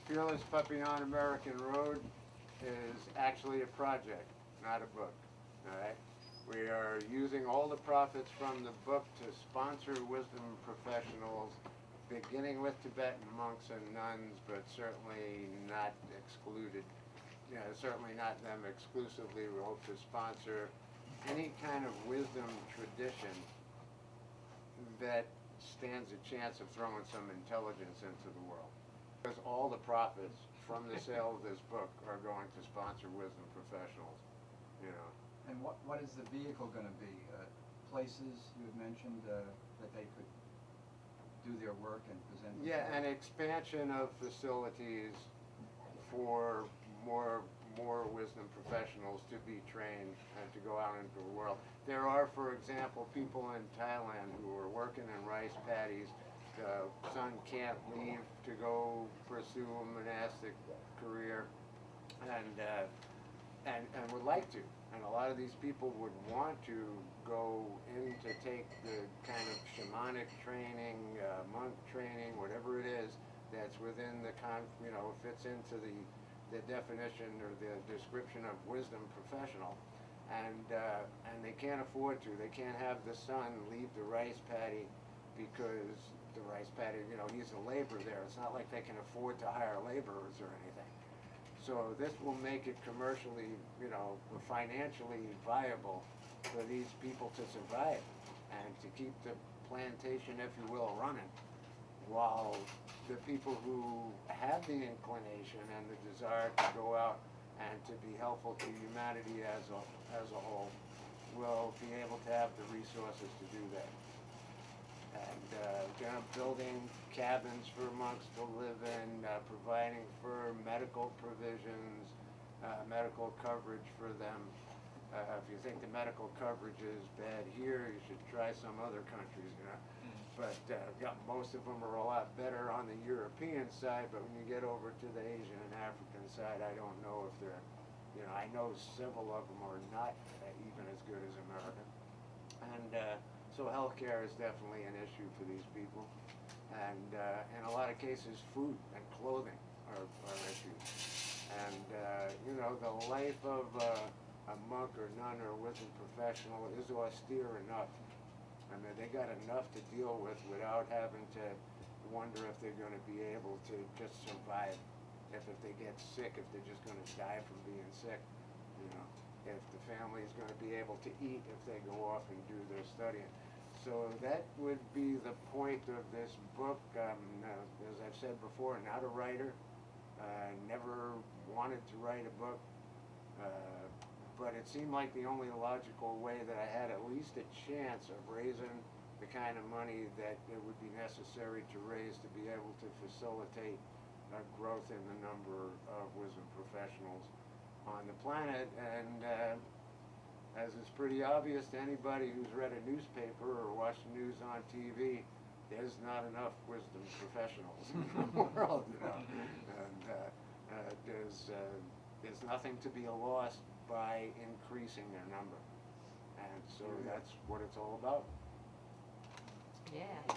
Fearless Puppy on American Road is actually a project, not a book. All right? We are using all the profits from the book to sponsor wisdom professionals, beginning with Tibetan monks and nuns, but certainly not excluded. Certainly not them exclusively. We hope to sponsor any kind of wisdom tradition that stands a chance of throwing some intelligence into the world. Because all the profits from the sale of this book are going to sponsor wisdom professionals, you know. And what is the vehicle going to be? Places you had mentioned that they could do their work and present? Yeah, an expansion of facilities for more wisdom professionals to be trained and to go out into the world. There are, for example, people in Thailand who are working in rice paddies. The son can't leave to go pursue a monastic career, and would like to. And a lot of these people would want to go in to take the kind of shamanic training, monk training, whatever it is that's within the fits into the definition or the description of wisdom professional, and they can't afford to. They can't have the son leave the rice paddy because the rice paddy, he's a laborer there. It's not like they can afford to hire laborers or anything. So this will make it commercially, financially viable for these people to survive and to keep the plantation, if you will, running, while the people who have the inclination and the desire to go out and to be helpful to humanity as a whole will be able to have the resources to do that. And building cabins for monks to live in, providing for medical provisions, medical coverage for them. If you think the medical coverage is bad here, you should try some other countries, But most of them are a lot better on the European side, but when you get over to the Asian and African side, I don't know if they're, I know several of them are not even as good as American. And so healthcare is definitely an issue for these people. And in a lot of cases, food and clothing are issues. And, the life of a monk or nun or wisdom professional is austere enough. I mean, they got enough to deal with without having to wonder if they're going to be able to just survive. If they get sick, if they're just going to die from being sick, if the family is going to be able to eat if they go off and do their studying. So that would be the point of this book. As I've said before, not a writer. Never wanted to write a book. But it seemed like the only logical way that I had at least a chance of raising the kind of money that it would be necessary to raise to be able to facilitate growth in the number of wisdom professionals on the planet. And as is pretty obvious to anybody who's read a newspaper or watched the news on TV, there's not enough wisdom professionals in the world, And there's nothing to be lost by increasing their number. And so that's what it's all about. Yeah.